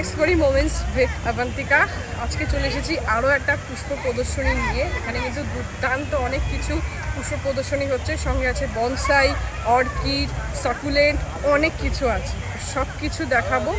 Exploring moments with Abantika. আজকে চলে এসেছি আরও একটা পুষ্প প্রদর্শনী নিয়ে। এখানে কিন্তু দুর্দান্ত অনেক কিছু পুষ্প প্রদর্শনী হচ্ছে, সঙ্গে আছে বনসাই, অর্কিড, সাকুলেন্ট, অনেক কিছু আছে। সব কিছু দেখাবো,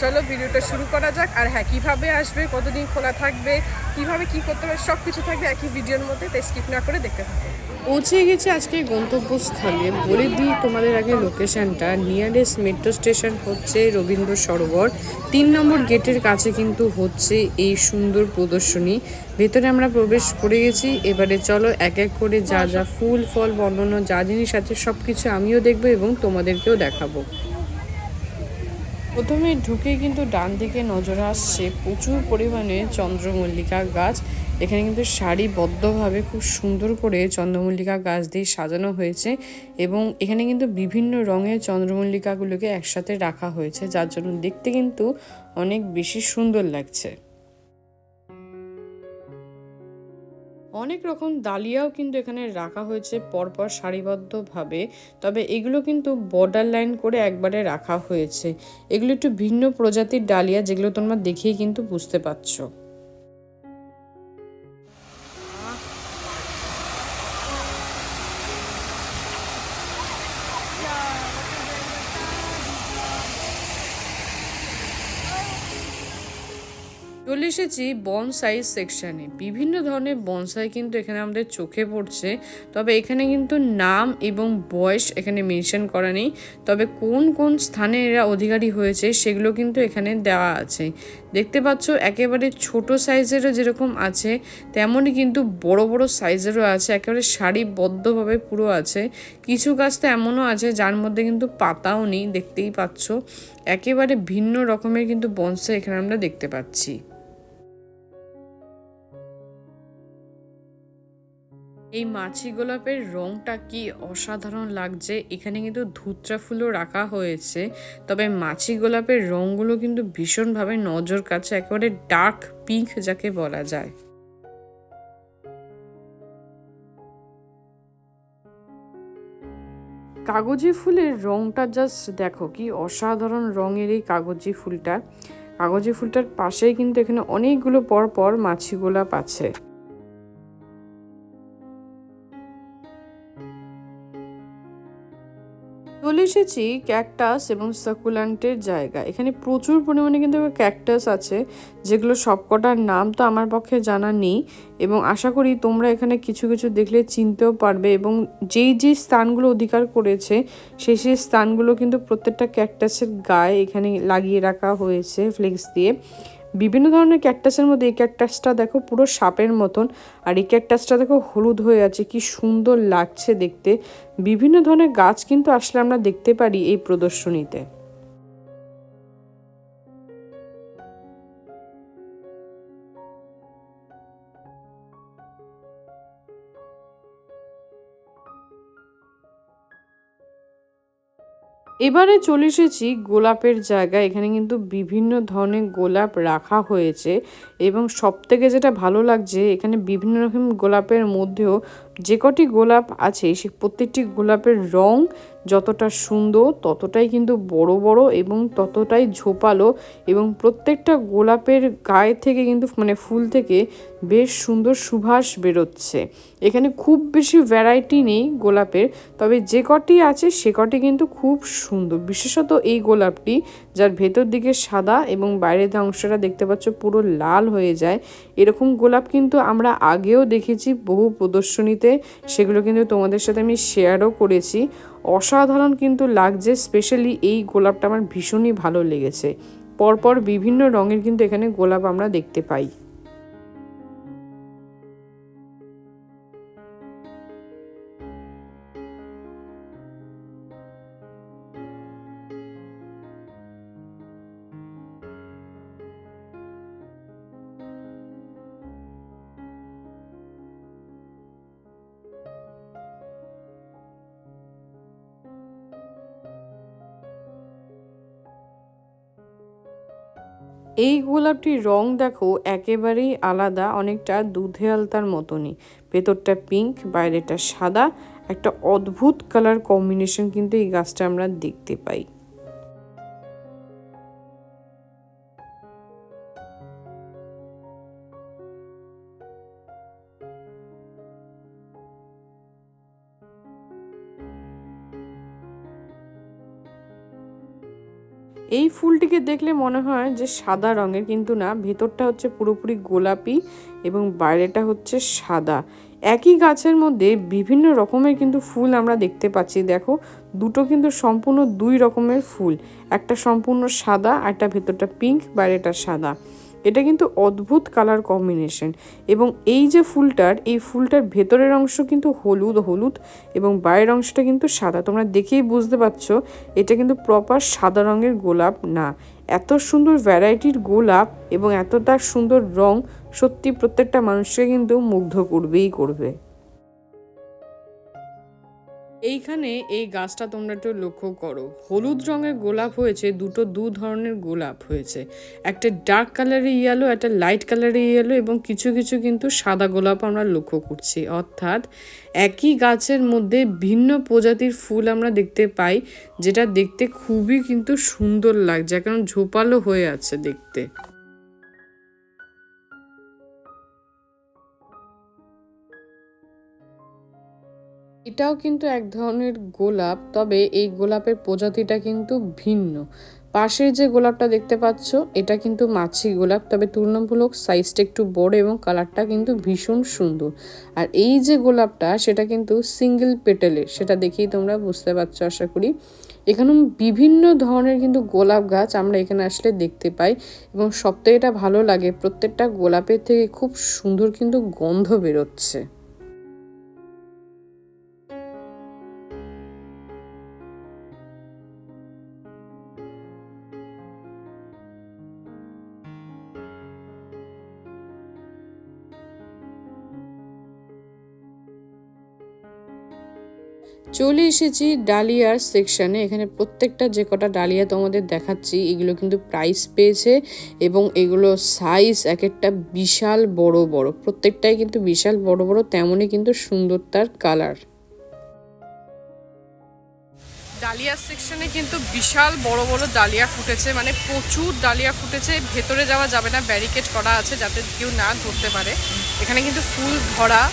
চলো ভিডিওটা শুরু করা যাক। আর হ্যাঁ, কীভাবে আসবে, কতদিন খোলা থাকবে, কীভাবে কী করতে হবে, সব কিছু থাকবে একই ভিডিওর মধ্যে, তাই স্কিপ না করে দেখতে থাকবে। পৌঁছে গেছি আজকে গন্তব্যস্থলে। বলে দিই তোমাদের আগে লোকেশানটা। নিয়ারেস্ট মেট্রো স্টেশন হচ্ছে রবীন্দ্র সরোবর, 3 নম্বর গেটের কাছে কিন্তু হচ্ছে এই সুন্দর প্রদর্শনী। ভেতরে আমরা প্রবেশ করে গেছি। এবারে চলো এক এক করে যা যা ফুল ফল বর্ণনা যা জিনিস আছে সব কিছু আমিও দেখবো এবং তোমাদেরকেও দেখাবো। প্রথমে ঢুকে কিন্তু ডান দিকে নজর আসছে প্রচুর পরিমাণে চন্দ্রমল্লিকা গাছ। এখানে কিন্তু সারিবদ্ধভাবে খুব সুন্দর করে চন্দ্রমল্লিকা গাছ দিয়ে সাজানো হয়েছে এবং এখানে কিন্তু বিভিন্ন রঙের চন্দ্রমল্লিকাগুলোকে একসাথে রাখা হয়েছে, যার জন্য দেখতে কিন্তু অনেক বেশি সুন্দর লাগছে। অনেক রকম ডালিয়াও কিন্তু এখানে রাখা হয়েছে পরপর সারিবদ্ধভাবে, তবে এগুলো কিন্তু বর্ডার লাইন করে একবারে রাখা হয়েছে। এগুলো একটু ভিন্ন প্রজাতির ডালিয়া, যেগুলো তোমরা দেখেই কিন্তু বুঝতে পারছো। চলে এসেছি বনসাই সেকশানে। বিভিন্ন ধরনের বনসাই কিন্তু এখানে আমাদের চোখে পড়ছে, তবে এখানে কিন্তু নাম এবং বয়স এখানে মেনশন করা নেই, তবে কোন কোন স্থানে এরা অধিকারী হয়েছে সেগুলো কিন্তু এখানে দেওয়া আছে। দেখতে পাচ্ছ একেবারে ছোট সাইজেরও যেরকম আছে, তেমনই কিন্তু বড় বড় সাইজেরও আছে, একেবারে সারিবদ্ধভাবে পুরো আছে। কিছু গাছ তো এমনও আছে যার মধ্যে কিন্তু পাতাও নেই, দেখতেই পাচ্ছ। একেবারে ভিন্ন রকমের কিন্তু বনসাই এখানে আমরা দেখতে পাচ্ছি। এই মাছি গোলাপের রংটা কি অসাধারণ লাগছে। এখানে কিন্তু ধুত্রা ফুলও রাখা হয়েছে, তবে মাছি গোলাপের রংগুলো কিন্তু ভীষণভাবে নজর কাছে, একেবারে ডার্ক পিঙ্ক যাকে বলা যায়। কাগজি ফুলের রংটা জাস্ট দেখো, কি অসাধারণ রঙের এই কাগজি ফুলটা। কাগজি ফুলটার পাশেই কিন্তু এখানে অনেকগুলো পর পর মাছি গোলাপ আছে। চলে এসেছি ক্যাকটাস এবং সাকুলেন্টের জায়গা। এখানে প্রচুর পরিমাণে কিন্তু ক্যাকটাস আছে, যেগুলো সবকটার নাম তো আমার পক্ষে জানা নেই, এবং আশা করি তোমরা এখানে কিছু কিছু দেখলে চিনতেও পারবে। এবং যেই যেই স্থানগুলো অধিকার করেছে সেই সেই স্থানগুলো কিন্তু প্রত্যেকটা ক্যাকটাসের গায়ে এখানে লাগিয়ে রাখা হয়েছে ফ্লেক্স দিয়ে। বিভিন্ন ধরনের ক্যাকটাসের মধ্যে এই ক্যাকটাসটা দেখো পুরো সাপের মতন, আর এই ক্যাকটাসটা দেখো হলুদ হয়ে আছে, কি সুন্দর লাগছে দেখতে। বিভিন্ন ধরনের গাছ কিন্তু আসলে আমরা দেখতে পারি এই প্রদর্শনীতে। এবারে চলে এসেছি গোলাপের জায়গায়। এখানে কিন্তু বিভিন্ন ধরনের গোলাপ রাখা হয়েছে এবং সবথেকে যেটা ভালো লাগছে, এখানে বিভিন্ন রকম গোলাপের মধ্যেও যে কটি গোলাপ আছে সে প্রত্যেকটি গোলাপের রং যতটা সুন্দর ততটাই কিন্তু বড় বড় এবং ততটাই ঝোপালো, এবং প্রত্যেকটা গোলাপের গায়ে থেকে কিন্তু মানে ফুল থেকে বেশ সুন্দর সুবাস বেরোচ্ছে। এখানে খুব বেশি ভ্যারাইটি নেই গোলাপের, তবে যে কটি আছে সে কটি কিন্তু খুব সুন্দর। বিশেষত এই গোলাপটি, যার ভেতর দিকে সাদা এবং বাইরের অংশটা দেখতে পাচ্ছ পুরো লাল হয়ে যায়। এরকম গোলাপ কিন্তু আমরা আগেও দেখেছি বহু প্রদর্শনীতে, সেগুলো কিন্তু তোমাদের সাথে আমি শেয়ারও করেছি। অসাধারণ কিন্তু লাগছে, স্পেশালি এই গোলাপটা আমার ভীষণই ভালো লেগেছে। পরপর বিভিন্ন রঙের কিন্তু এখানে গোলাপ আমরা দেখতে পাই। এই গোলাপটির রং দেখো একেবারেই আলাদা, অনেকটা দুধে আলতার মতনই। ভেতরটা পিঙ্ক, বাইরেটা সাদা, একটা অদ্ভুত কালার কম্বিনেশন কিন্তু এই গাছটা আমরা দেখতে পাই। এই ফুলটিকে দেখলে মনে হয় যে সাদা রঙের, কিন্তু না, ভেতরটা হচ্ছে পুরোপুরি গোলাপি এবং বাইরেটা হচ্ছে সাদা। একই গাছের মধ্যে বিভিন্ন রকমের কিন্তু ফুল আমরা দেখতে পাচ্ছি। দেখো, দুটো কিন্তু সম্পূর্ণ দুই রকমের ফুল, একটা সম্পূর্ণ সাদা, একটা ভেতরটা পিঙ্ক, বাইরেটা সাদা। এটা কিন্তু অদ্ভুত কালার কম্বিনেশন। এবং এই যে ফুলটার, এই ফুলটার ভেতরের অংশ কিন্তু হলুদ হলুদ এবং বাইরের অংশটা কিন্তু সাদা। তোমরা দেখেই বুঝতে পারছো এটা কিন্তু প্রপার সাদা রঙের গোলাপ না। এত সুন্দর ভ্যারাইটির গোলাপ এবং এতটা সুন্দর রং, সত্যি প্রত্যেকটা মানুষকে কিন্তু মুগ্ধ করবেই করবে। এইখানে এই গাছটা তোমরা একটু লক্ষ্য করো, হলুদ রঙের গোলাপ হয়েছে, দু ধরনের গোলাপ হয়েছে, একটা ডার্ক কালারের ইয়েলো, একটা লাইট কালারের ইয়েলো, এবং কিছু কিছু কিন্তু সাদা গোলাপ আমরা লক্ষ্য করছি। অর্থাৎ একই গাছের মধ্যে ভিন্ন প্রজাতির ফুল আমরা দেখতে পাই, যেটা দেখতে খুবই কিন্তু সুন্দর লাগছে, কারণ ঝোপালো হয়ে আছে দেখতে। এটাও কিন্তু এক ধরনের গোলাপ, তবে এই গোলাপের প্রজাতিটা কিন্তু ভিন্ন। পাশের যে গোলাপটা দেখতে পাচ্ছ, এটা কিন্তু মাছি গোলাপ, তবে তুলনামূলক সাইজটা একটু বড় এবং কালারটা কিন্তু ভীষণ সুন্দর। আর এই যে গোলাপটা, সেটা কিন্তু সিঙ্গেল পেটেলের, সেটা দেখেই তোমরা বুঝতে পারছো আশা করি। এখানে বিভিন্ন ধরনের কিন্তু গোলাপ গাছ আমরা এখানে আসলে দেখতে পাই, এবং সবথেকে এটা ভালো লাগে, প্রত্যেকটা গোলাপের থেকে খুব সুন্দর কিন্তু গন্ধ বেরোচ্ছে। চলে এসেছি ডালিয়ার সেকশানে। এখানে প্রত্যেকটা যে কটা ডালিয়া তোমাদের দেখাচ্ছি, এগুলো কিন্তু প্রাইস পেয়েছে, এবং এগুলো সাইজ এক একটা বিশাল বড় বড়, প্রত্যেকটাই কিন্তু বিশাল বড় বড়, তেমনই কিন্তু সুন্দর তার কালার। ডালিয়া সেকশনে কিন্তু বিশাল বড় বড় ডালিয়া ফুটেছে, মানে প্রচুর ডালিয়া ফুটেছে। ভেতরে যাওয়া যাবে না, ব্যারিকেড করা আছে যাতে কেউ না ধরতে পারে। এখানে কিন্তু ফুল ধরা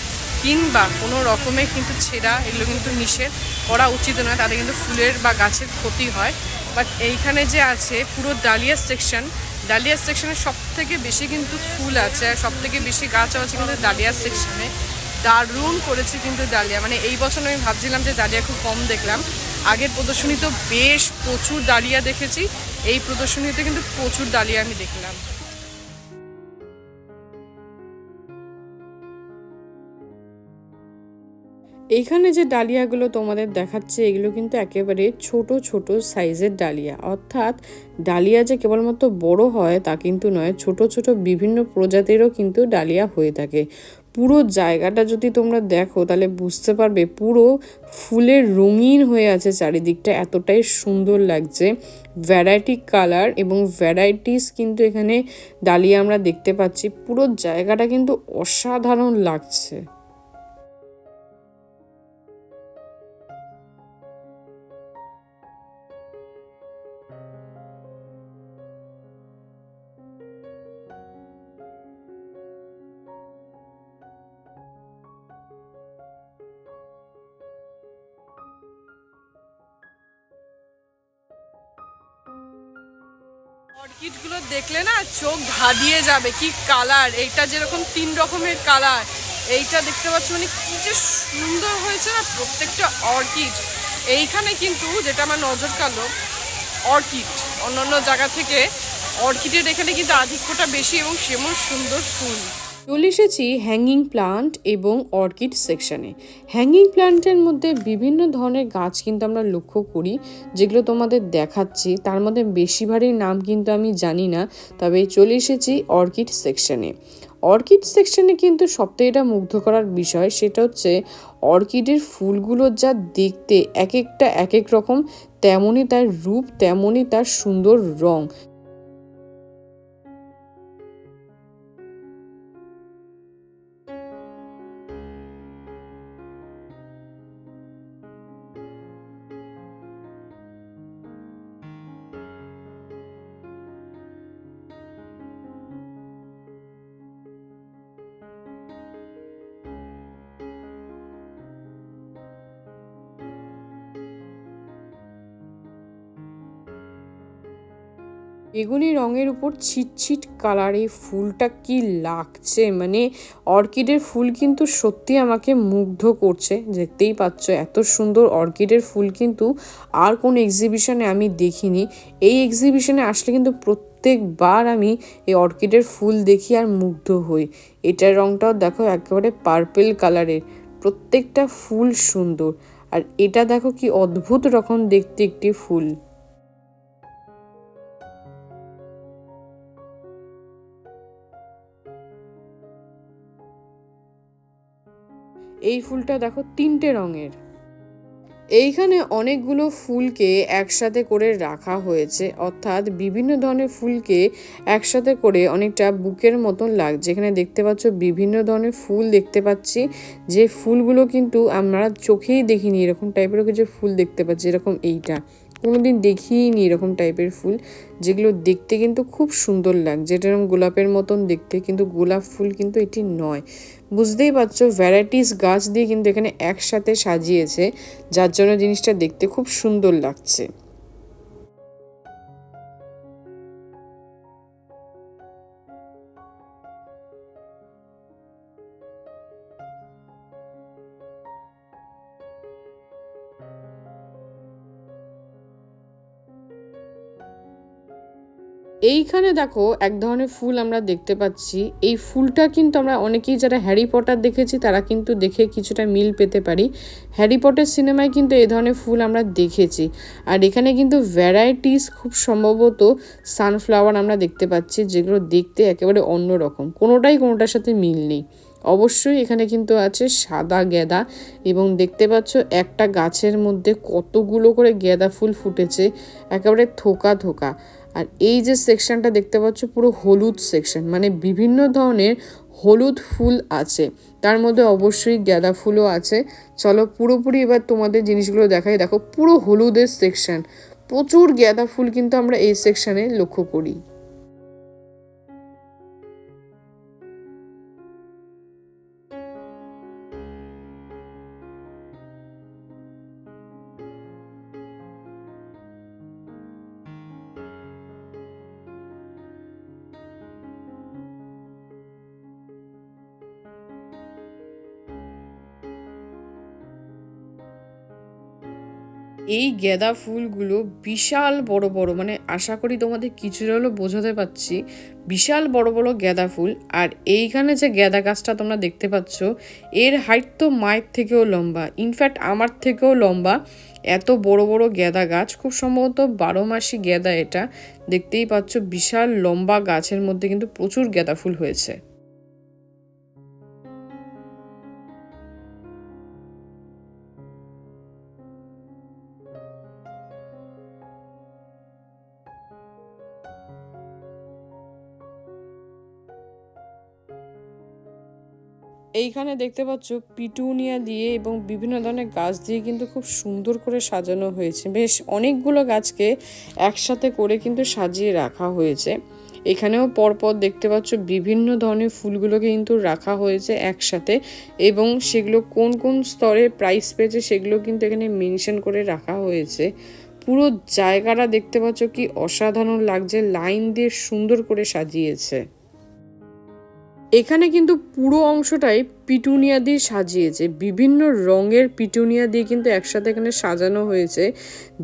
কিংবা কোনো রকমের কিন্তু ছেঁড়া, এগুলো কিন্তু নিষেধ, করা উচিত নয়, তাতে কিন্তু ফুলের বা গাছের ক্ষতি হয়। বাট এইখানে যে আছে পুরো ডালিয়া সেকশন, ডালিয়া সেকশনে সব থেকে বেশি কিন্তু ফুল আছে, আর সব থেকে বেশি গাছ আছে কিন্তু ডালিয়া সেকশনে। দারুণ করেছে কিন্তু ডালিয়া, মানে এই বছর আমি ভাবছিলাম যে ডালিয়া খুব কম দেখলাম। আগের প্রদর্শনী তো বেশ প্রচুর ডালিয়া দেখেছি, এই প্রদর্শনীতে কিন্তু প্রচুর ডালিয়া আমি দেখলাম। এইখানে যে ডালিয়াগুলো তোমাদের দেখাচ্ছে, এগুলো কিন্তু একেবারে ছোট ছোট সাইজের ডালিয়া। অর্থাৎ ডালিয়া যে কেবলমাত্র বড় হয় তা কিন্তু নয়, ছোট ছোট বিভিন্ন প্রজাতিরও কিন্তু ডালিয়া হয়ে থাকে। পুরো জায়গাটা যদি তোমরা দেখো তাহলে বুঝতে পারবে পুরো ফুলের রঙিন হয়ে আছে চারিদিকটা, এতটাই সুন্দর লাগছে। ভ্যারাইটি কালার এবং ভ্যারাইটিস কিন্তু এখানে ডালিয়া আমরা দেখতে পাচ্ছি, পুরো জায়গাটা কিন্তু অসাধারণ লাগছে। অর্কিডগুলো দেখলে না চোখ ধাঁধিয়ে যাবে, কি কালার! এইটা যেরকম 3 রকমের কালার, এইটা দেখতে পাচ্ছ, মানে কি যে সুন্দর হয়েছে না প্রত্যেকটা অর্কিড। এইখানে কিন্তু যেটা আমার নজর কালো, অর্কিড অন্যান্য জায়গা থেকে অর্কিডের এখানে কিন্তু আধিক্যটা বেশি, এবং সেমন সুন্দর ফুল। চলে এসেছি হ্যাঙ্গিং প্লান্ট এবং অর্কিড সেকশানে। হ্যাঙ্গিং প্লান্টের মধ্যে বিভিন্ন ধরনের গাছ কিন্তু আমরা লক্ষ্য করি, যেগুলো তোমাদের দেখাচ্ছি। তার মধ্যে বেশিরভাগের নাম কিন্তু আমি জানি না, তবে চলে এসেছি অর্কিড সেকশানে। অর্কিড সেকশানে কিন্তু সবথেকে এটা মুগ্ধ করার বিষয়, সেটা হচ্ছে অর্কিডের ফুলগুলো যা দেখতে এক একটা এক এক রকম, তেমনই তার রূপ, তেমনই তার সুন্দর রং। বেগুনি রঙের উপর ছিটছিট কালার, এই ফুলটা কি লাগছে, মানে অর্কিডের ফুল কিন্তু সত্যি আমাকে মুগ্ধ করছে। দেখতেই পাচ্ছ এত সুন্দর অর্কিডের ফুল কিন্তু আর কোন এক্সিবিশনে আমি দেখিনি। এই এক্সিবিশনে আসলে কিন্তু প্রত্যেকবার আমি এই অর্কিডের ফুল দেখি আর মুগ্ধ হই। এটার রংটাও দেখো একেবারে পার্পেল কালারের, প্রত্যেকটা ফুল সুন্দর। আর এটা দেখো কি অদ্ভুত রকম দেখতে একটি ফুল। এই ফুলটা দেখো 3টে রঙের। এইখানে অনেকগুলো ফুলকে একসাথে করে রাখা হয়েছে, অর্থাৎ বিভিন্ন ধরনের ফুলকে একসাথে করে অনেকটা বুকের মতন লাগছে। এখানে দেখতে পাচ্ছ বিভিন্ন ধরনের ফুল দেখতে পাচ্ছি, যে ফুলগুলো কিন্তু আমরা চোখেই দেখিনি। এরকম টাইপের কিছু ফুল দেখতে পাচ্ছি, এরকম এইটা কোনোদিন দেখিনি এরকম টাইপের ফুল, যেগুলো দেখতে কিন্তু খুব সুন্দর লাগছে। এটা এরকম গোলাপের মতন দেখতে, কিন্তু গোলাপ ফুল কিন্তু এটি নয়। বুঝতেই পারছো ভ্যারাইটিস গাছ দিয়ে কিন্তু এখানে একসাথে সাজিয়েছে, যার জন্য জিনিসটা দেখতে খুব সুন্দর লাগছে। এইখানে দেখো এক ধরনের ফুল আমরা দেখতে পাচ্ছি। এই ফুলটা কিন্তু আমরা অনেকেই যারা হ্যারি পটার দেখেছি তারা কিন্তু দেখে কিছুটা মিল পেতে পারি। হ্যারি পটার সিনেমায় কিন্তু এই ধরনের ফুল আমরা দেখেছি। আর এখানে কিন্তু ভ্যারাইটিস খুব সম্ভবত সানফ্লাওয়ার আমরা দেখতে পাচ্ছি, যেগুলো দেখতে একেবারে অন্যরকম, কোনোটার সাথে মিল নেই। অবশ্যই এখানে কিন্তু আছে সাদা গেঁদা, এবং দেখতে পাচ্ছ একটা গাছের মধ্যে কতগুলো করে গেঁদা ফুল ফুটেছে, একেবারে থোকা থোকা। আর এই যে সেকশনটা দেখতে পাচ্ছ পুরো হলুদ সেকশন, মানে বিভিন্ন ধরনের হলুদ ফুল আছে, তার মধ্যে অবশ্যই গাঁদা ফুলও আছে। চলো পুরোপুরি এবার তোমাদের জিনিসগুলো দেখাই। দেখো পুরো হলুদের সেকশন, প্রচুর গাঁদা ফুল কিন্তু আমরা এই সেকশনে লক্ষ্য করি। এই গাঁদা ফুলগুলো বিশাল বড় বড়, মানে আশা করি তোমাদের কিছুটা হলেও বোঝাতে পারছি, বিশাল বড় বড় গাঁদা ফুল। আর এইখানে যে গাঁদা গাছটা তোমরা দেখতে পাচ্ছ, এর হাইট তো মায়ের থেকেও লম্বা, ইনফ্যাক্ট আমার থেকেও লম্বা। এত বড় বড় গাঁদা গাছ, খুব সম্ভবত 12 মাসি গাঁদা এটা। দেখতেই পাচ্ছ বিশাল লম্বা গাছের মধ্যে কিন্তু প্রচুর গাঁদা ফুল হয়েছে। এইখানে দেখতে পাচ্ছ পিটুনিয়া দিয়ে এবং বিভিন্ন ধরনের গাছ দিয়ে কিন্তু খুব সুন্দর করে সাজানো হয়েছে। বেশ অনেকগুলো গাছকে একসাথে করে কিন্তু সাজিয়ে রাখা হয়েছে। এখানেও পরপর দেখতে পাচ্ছ বিভিন্ন ধরনের ফুলগুলোকে কিন্তু রাখা হয়েছে একসাথে, এবং সেগুলো কোন কোন স্তরে প্রাইস পেয়েছে সেগুলো কিন্তু এখানে মেনশন করে রাখা হয়েছে। পুরো জায়গাটা দেখতে পাচ্ছ কি অসাধারণ লাগছে, লাইন দিয়ে সুন্দর করে সাজিয়েছে। এখানে কিন্তু পুরো অংশটাই পিটুনিয়া দিয়ে সাজিয়েছে, বিভিন্ন রঙের পিটুনিয়া দিয়ে কিন্তু একসাথে এখানে সাজানো হয়েছে।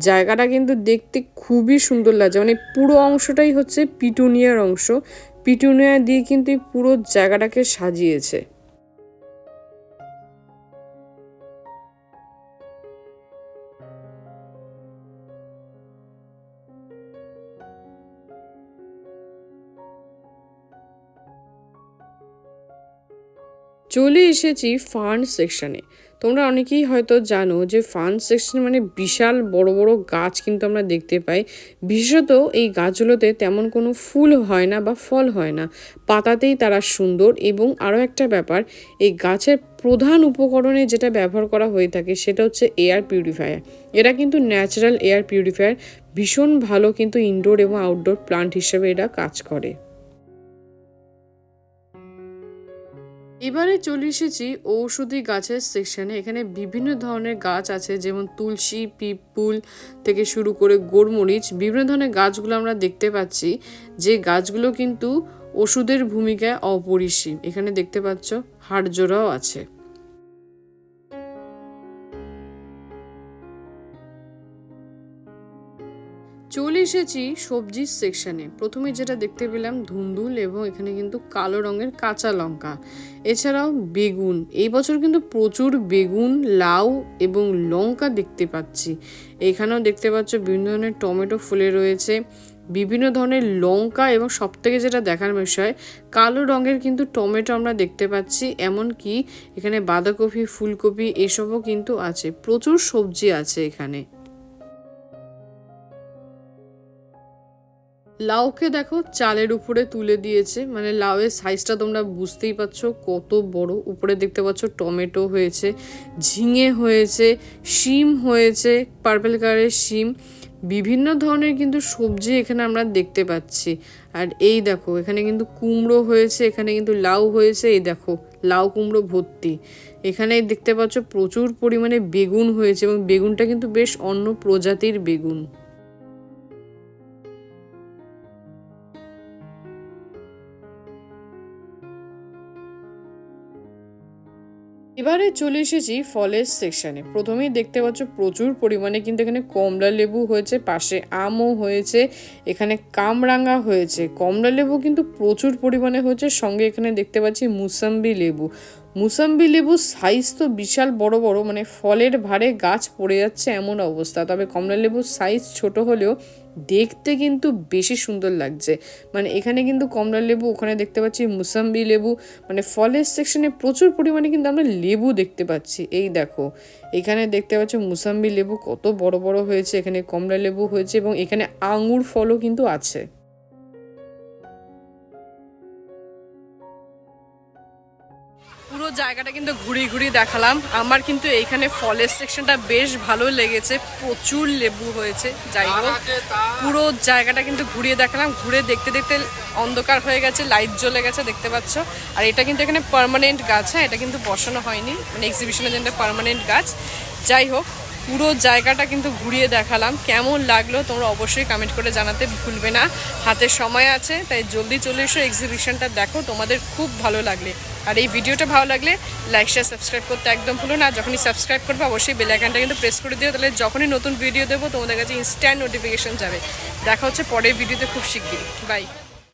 জায়গাটা কিন্তু দেখতে খুবই সুন্দর লাগছে, মানে পুরো অংশটাই হচ্ছে পিটুনিয়ার অংশ, পিটুনিয়া দিয়ে কিন্তু পুরো জায়গাটাকে সাজিয়েছে। চলে এসেছি ফার্ন সেকশনে। তোমরা অনেকেই হয়তো জানো যে ফার্ন সেকশন মানে বিশাল বড় বড় গাছ কিন্তু আমরা দেখতে পাই। বিশেষত এই গাছগুলোতে তেমন কোনো ফুল হয় না বা ফল হয় না, পাতাতেই তারা সুন্দর। এবং আরও একটা ব্যাপার, এই গাছের প্রধান উপকরণে যেটা ব্যবহার করা হয়ে থাকে সেটা হচ্ছে এয়ার পিউরিফায়ার। এরা কিন্তু ন্যাচারাল এয়ার পিউরিফায়ার, ভীষণ ভালো কিন্তু ইনডোর এবং আউটডোর প্লান্ট হিসেবে এরা কাজ করে। এবারে চলে এসেছি ঔষধি গাছের সেকশনে। এখানে বিভিন্ন ধরনের গাছ আছে, যেমন তুলসী, পিপুল থেকে শুরু করে গোলমরিচ, বিভিন্ন ধরনের গাছগুলো আমরা দেখতে পাচ্ছি, যে গাছগুলো কিন্তু ওষুধের ভূমিকায় অপরিসীম। এখানে দেখতে পাচ্ছ হাড়জোড়াও আছে। চলে এসেছি সবজির সেকশনে। প্রথমে যেটা দেখতে পেলাম ধুন্দুল, এবং এখানে কিন্তু কালো রঙের কাঁচা লঙ্কা, এছাড়াও বেগুন। এই বছর কিন্তু প্রচুর বেগুন, লাউ এবং লঙ্কা দেখতে পাচ্ছি। এখানেও দেখতে পাচ্ছ বিভিন্ন ধরনের টমেটো ফুলে রয়েছে, বিভিন্ন ধরনের লঙ্কা, এবং সবথেকে যেটা দেখার বিষয় কালো রঙের কিন্তু টমেটো আমরা দেখতে পাচ্ছি। এমনকি এখানে বাঁধাকপি, ফুলকপি এসবও কিন্তু আছে। প্রচুর সবজি আছে এখানে। লাউকে দেখো চালের উপরে তুলে দিয়েছে, মানে লাউয়ের সাইজটা তোমরা বুঝতেই পারছো কত বড়। উপরে দেখতে পাচ্ছ টমেটো হয়েছে, ঝিঙে হয়েছে, শিম হয়েছে, পার্পল কালারের শিম, বিভিন্ন ধরনের কিন্তু সবজি এখানে আমরা দেখতে পাচ্ছি। আর এই দেখো এখানে কিন্তু কুমড়ো হয়েছে, এখানে কিন্তু লাউ হয়েছে। এই দেখো লাউ কুমড়ো ভর্তি। এখানে দেখতে পাচ্ছ প্রচুর পরিমাণে বেগুন হয়েছে, এবং বেগুনটা কিন্তু বেশ অন্য প্রজাতির বেগুন। এবারে চলে এসেছি ফলের সেকশানে। প্রথমেই দেখতে পাচ্ছ প্রচুর পরিমাণে কিন্তু এখানে কমলা লেবু হয়েছে, পাশে আমও হয়েছে, এখানে কামরাঙা হয়েছে। কমলা লেবু কিন্তু প্রচুর পরিমাণে হয়েছে, সঙ্গে এখানে দেখতে পাচ্ছি মুসাম্বি লেবু। মুসাম্বি লেবুর সাইজ তো বিশাল বড় বড়, মানে ফলের ভারে গাছ পড়ে যাচ্ছে এমন অবস্থা। তবে কমলা লেবুর সাইজ ছোট হলেও দেখতে কিন্তু বেশি সুন্দর লাগছে। মানে এখানে কিন্তু কমলা লেবু, ওখানে দেখতে পাচ্ছি মুসাম্বি লেবু, মানে ফলের সেকশনে প্রচুর পরিমাণে কিন্তু আমরা লেবু দেখতে পাচ্ছি। এই দেখো এখানে দেখতে পাচ্ছ মুসাম্বি লেবু কত বড় বড় হয়েছে, এখানে কমলা লেবু হয়েছে, এবং এখানে আঙুর ফলও কিন্তু আছে। পুরো জায়গাটা কিন্তু ঘুরিয়ে ঘুরিয়ে দেখালাম। আমার কিন্তু এইখানে ফলের সেকশনটা বেশ ভালো লেগেছে, প্রচুর লেবু হয়েছে। যাই হোক পুরো জায়গাটা কিন্তু ঘুরিয়ে দেখালাম। ঘুরে দেখতে দেখতে অন্ধকার হয়ে গেছে, লাইট জ্বলে গেছে দেখতে পাচ্ছ। আর এটা কিন্তু এখানে পার্মানেন্ট গাছ, হ্যাঁ এটা কিন্তু বসানো হয়নি, মানে এক্সিবিশনের জন্য পার্মানেন্ট গাছ। যাই হোক পুরো জায়গাটা কিন্তু ঘুরিয়ে দেখালাম। কেমন লাগলো তোমরা অবশ্যই কমেন্ট করে জানাতে ভুলবে না। হাতে সময় আছে, তাই জলদি চলে এসো, এক্সিবিশনটা দেখো, তোমাদের খুব ভালো লাগলে। আর এই ভিডিওটা ভালো লাগলে লাইক শেয়ার সাবস্ক্রাইব করতে একদম ভুলো না। যখনই সাবস্ক্রাইব করবে অবশ্যই বেল আইকনটা কিন্তু প্রেস করে দিও, তাহলে যখনই নতুন ভিডিও দেবো তোমাদের কাছে ইনস্ট্যান্ট নোটিফিকেশন যাবে। দেখা হচ্ছে পরের ভিডিওতে খুব শিগগিরই। বাই।